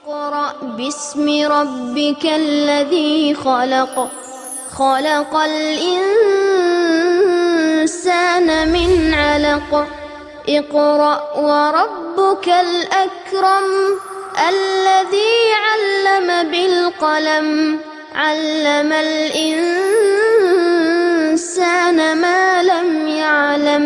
اقرأ باسم ربك الذي خلق خلق الإنسان من علق اقرأ وربك الأكرم الذي علم بالقلم علم الإنسان ما لم يعلم.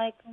Alaikum.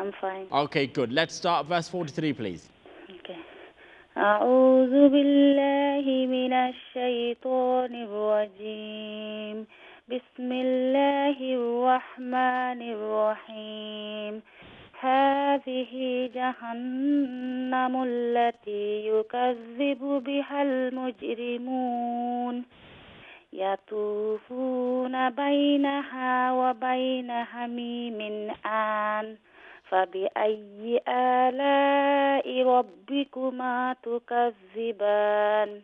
I'm fine. Okay, good. Let's start verse 43 please. Okay. أعوذ بالله من الشيطان الرجيم. بسم الله الرحمن الرحيم. هذه جهنم التي يكذب بها المجرمون يطوفون بينها وبين حميم آن فبأي آلاء ربكما تكذبان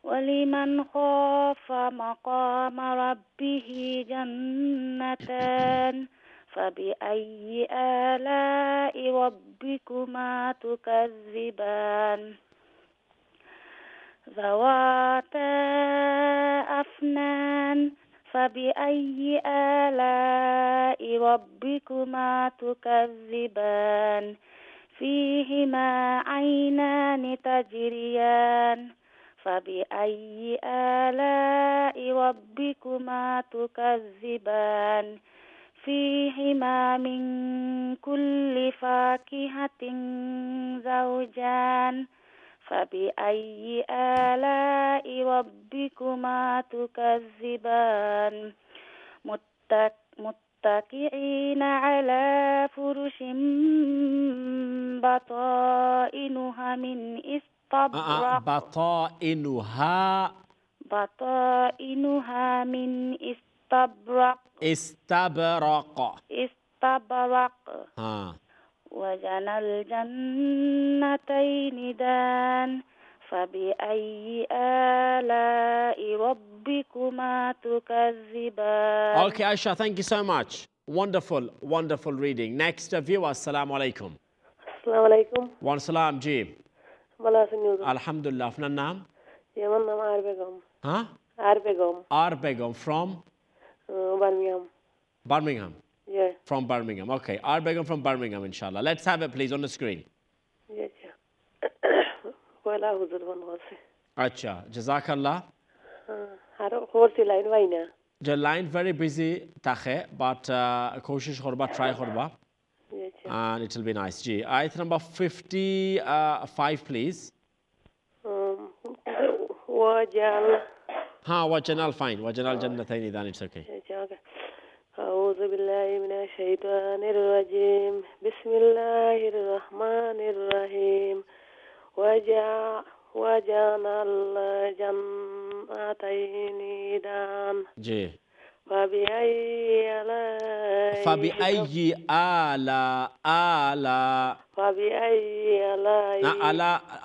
ولمن خاف مقام ربه جنتان فبأي آلاء ربكما تكذبان ذواتا أفنان فبأي آلاء ربكما تكذبان فيهما عينان تجريان فبأي آلاء ربكما تكذبان فيهما من كل فاكهة زوجان فبأي آلاء ربكما تكذبان متكئين على فرش بطائنها من استبرق بطائنها من استبرق وجنى الجنتين دان فبأي آلاء ربكما تكذبان. Okay, Aisha, thank you so much. Wonderful, wonderful reading. Next viewer, assalamu alaikum. Assalamu alaikum. Wa salam ji. Bala sunyudu. Alhamdulillah. Apna naam? Yaman naam Arbegum. Huh? Arbegum. Arbegum from? Birmingham. Birmingham. Yeah. From Birmingham. Okay, Arbegum from Birmingham, inshallah. Let's have it, please, on the screen. Yeah. Wala huzur van hosse. Acha, Jazakallah. Haro horse line vaina. The line very busy, tahe, but koshish khorba, try khorba. Yeah. And it will be nice. Ji, ayat number 55, please. Wajal. Wajanal, fine. Wajanal jannatayn, then it's okay. Yeah, okay. أعوذ بالله من الشيطان الرجيم بسم الله الرحمن الرحيم وجعلنا الجنتين دان جي فبأي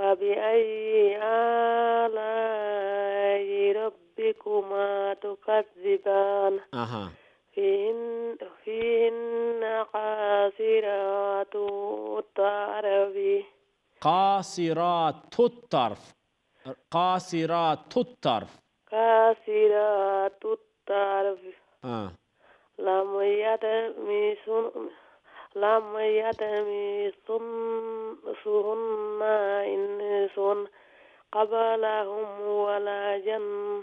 فبأي آلاء ربكما تكذبان فيهن قاصرات الطرف قاصرات الطرف لم يطمثهن إنس قبلهم ولا جن.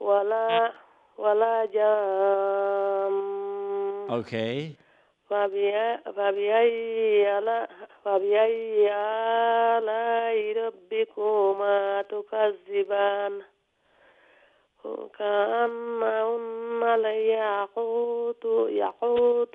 ولا جان. Okay. فبأي فبأي آلاء ربكما تكذبان كأنهن الياقوت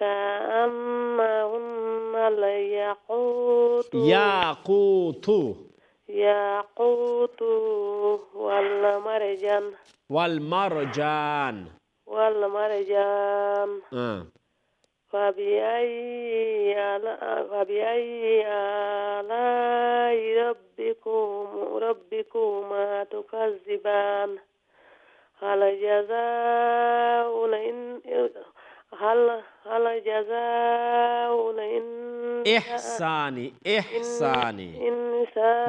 كأنهن الياقوت ياقوت والمرجان فبأي آلاء ربكما تكذبان هل جزاء إحساني إنسان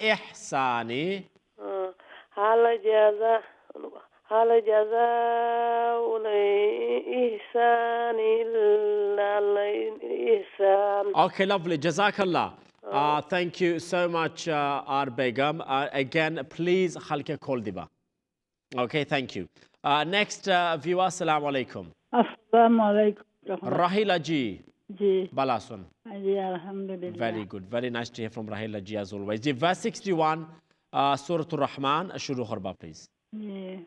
إحساني هل جزاء الإحسان إلا الإحسان. Okay, lovely. Jazakallah. Thank you so much, our Begum. Again, please, halke khol diba. Okay, thank you. Next viewer, assalamu alaikum. Assalamu alaikum. Rahila ji. Ji. Balasun. Ji, alhamdulillah. Very good. Very nice to hear from Rahila ji as always. Ji, verse 61, Surah Ar-Rahman, shuru kharba, please. Ji.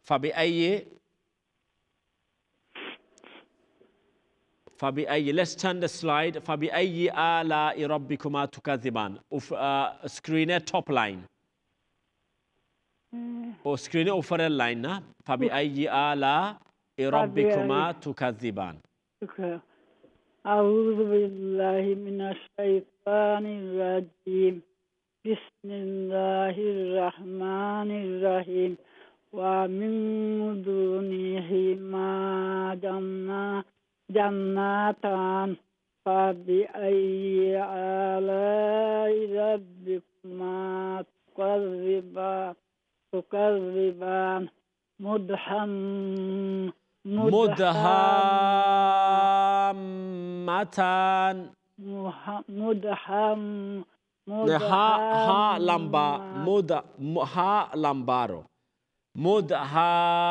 فبأي let's turn the slide. فبأي آلاء ربكما تكذبان. Screen top line. Or screen over line na. فبأي آلاء ربكما تكذبان. أعوذ بالله من الشيطان الرجيم. بسم الله الرحمن الرحيم. ومن دونهما جناتان فبأي آلاء ربكما تكذبان مدهامتان لمبارو مدهامتان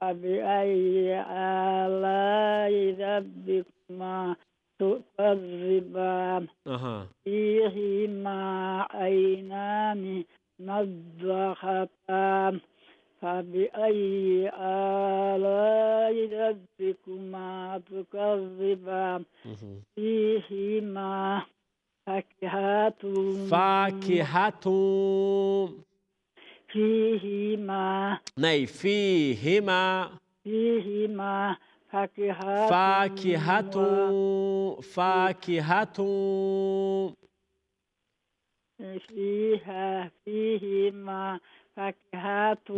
فبأي آلاء ربكما تكذبان فيهما عينان نضاختان فبأي آلاء ربكما تكذبان فيهما فاكهة فيهما فاكهة فيهما فاكهة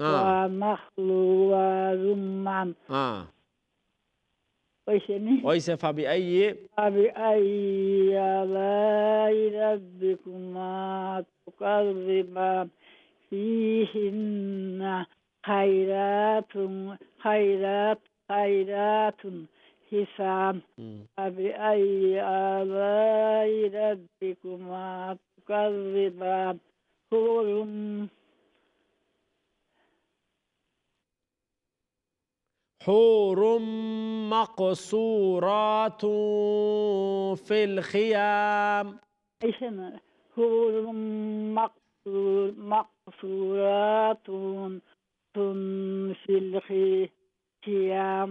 ونخل ورمان ويسه فبأي آلاء ربكما تكذبان فيهن خيرات حسان فبأي آلاء ربكما تكذبان حور مقصورات في الخيام حور مقصورات في الخيام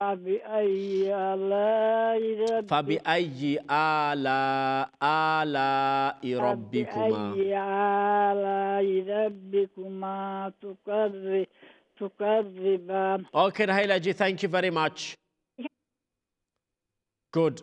فبأي آلاء ربكما تكذبان. Okay, Rahila ji, thank you very much. Good,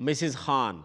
Mrs. Khan.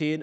3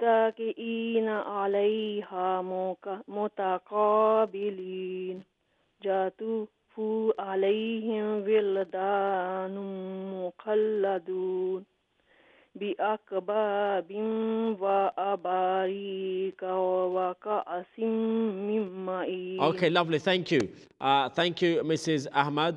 متكئين عليها متقابلين يطوف عليهم ولدان مخلدون بأكواب وأباريك وكأس من معين. Okay, lovely. Thank you. Thank you, Mrs. Ahmad.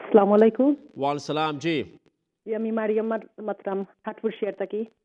Assalamu alaikum. Wa salam ji. Yeah, me Mariam Matram Hertfordshire taki.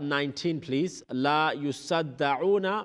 19 please. لا يصدعون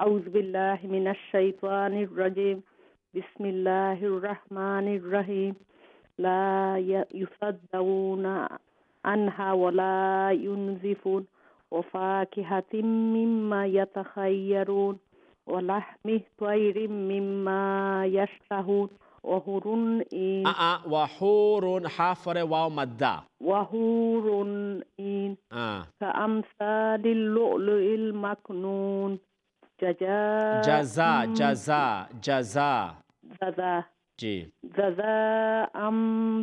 أعوذ بالله من الشيطان الرجيم. بسم الله الرحمن الرحيم. لا يصدعون عنها ولا ينزفون وفاكهة مما يتخيرون ولحم طير مما يشتهون وحور إن وحور حافر واو مدى وحور إن كأمثال اللؤلؤ المكنون جزاء جزاء جزاء جزاء جي جزاء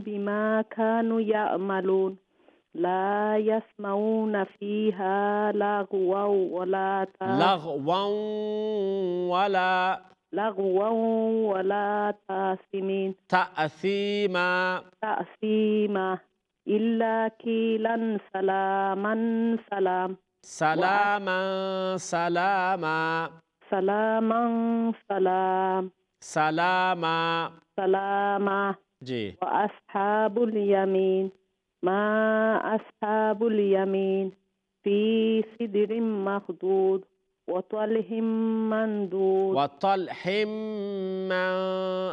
بما كانوا يعملون لا يسمعون فيها لغوا ولا تأثيما إلا قيلا سلاما سلام سلاما سلاما سلاما سلام سلاما سلاما جي وأصحاب اليمين ما أصحاب اليمين في سدر مخضود وطلح ممدود وطلح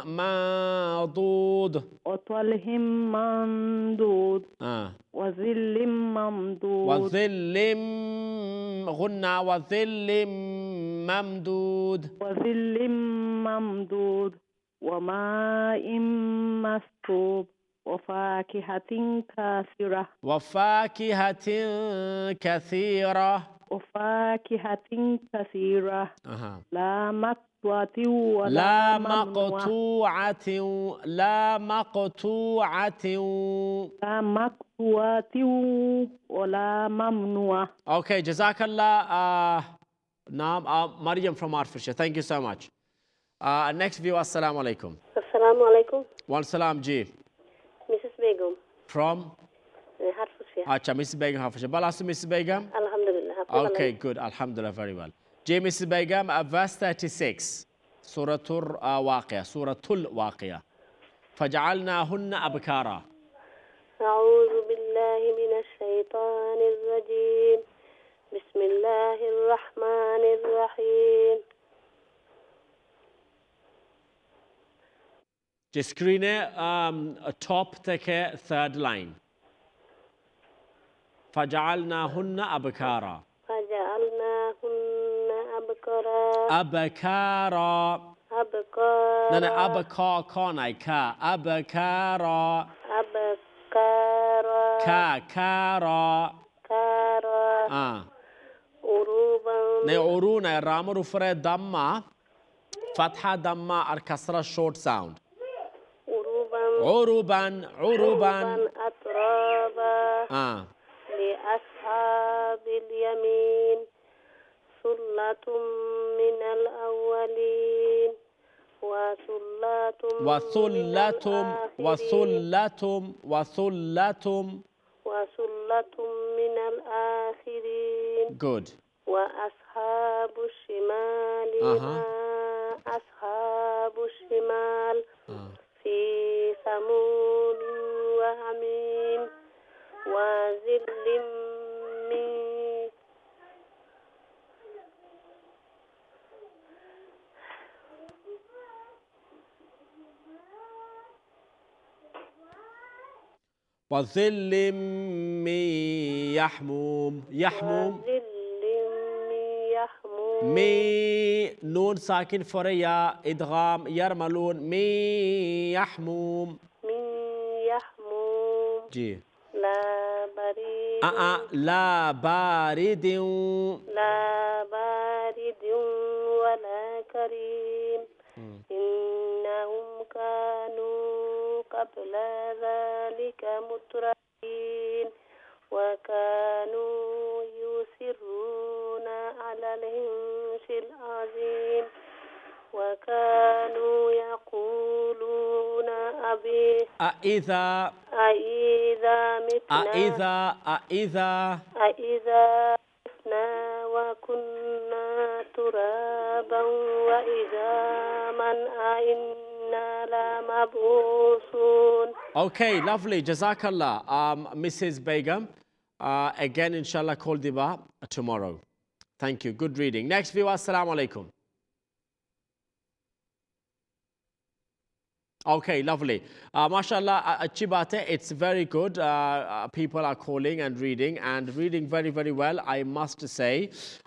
منضود وطلح ممدود وظل ممدود وظل غنى وظل ممدود وظل ممدود وماء مسكوب وفاكهة كثيرة وفاكهة كثيرة وفاكهة كثيرة لا مقطوعة لا مقطوعة لا مقطوعة لا مقطوعة ولا ممنوعة. Okay, Jazakallah. Mariam from Hertfordshire. Thank you so much. Next viewer, Assalamu alaikum. Assalamu alaikum. Wa salam ji. Mrs. Begum. From? Hertfordshire. Acha, Mrs. Begum, Hertfordshire. Balasu, Mrs. Begum? Alhamdulillah. Okay, good. Alhamdulillah, very well. J. Mrs. Begum, verse 36. Suratul Waqiyah. Suratul Waqiyah. فَجَعَلْنَاهُنَّ أَبْكَارًا. أعوذ بالله من الشيطان الرجيم. بسم الله الرحمن الرحيم. Just screen top take third line. فَجَعَلْنَاهُنَّ أَبْكَارًا. فجعلناهن أبكارا. أبكارا. أبكارا. لا أبكا كوناي كا أبكارا. أبكارا. كارا. كارا. عروبا. عرونا الرام رفر دما فتحة دما الكسرة short sound. عروبا عروبا أترابا. لأصحاب اليمين ثلة من الأولين وثلة من الآخرين. Good. وأصحاب الشمال ما أصحاب الشمال في سموم وحميم وظل من وظل من يحموم يحموم مي نون ساكن فريا إدغام يرملون مي يحموم جي لا بريد لا بارد لا بارد ولا كريم إنهم كانوا قبل ذلك مترفين وكانوا يصرون على الحنث العظيم وكانوا يقولون أئذا متنا أئذا متنا وكنا ترابا وعظاما أئنا لمبعوثون. Okay, lovely. Jazakallah. Mrs. Begum, again, inshallah, call diba tomorrow. Thank you. Good reading. Next viewer, assalamu alaikum. Okay, lovely. MashaAllah, achhi baat hai. It's very good. People are calling and reading very, very well, I must say.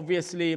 obviously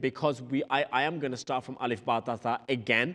because I am going to start from alif ba ta tha again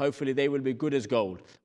hopefully they will be good as gold.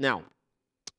Now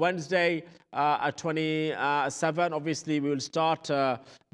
Wednesday 27 obviously we will start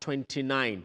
29.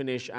finish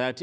30.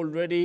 already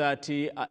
30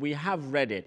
we have read it,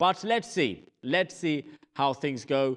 But let's see how things go.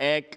1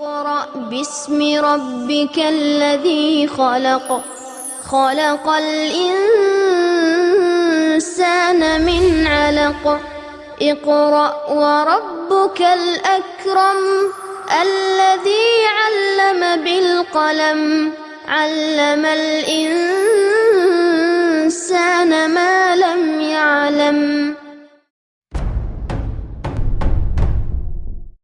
اقرأ باسم ربك الذي خلق خلق الإنسان من علق اقرأ وربك الأكرم الذي علم بالقلم علم الإنسان ما لم يعلم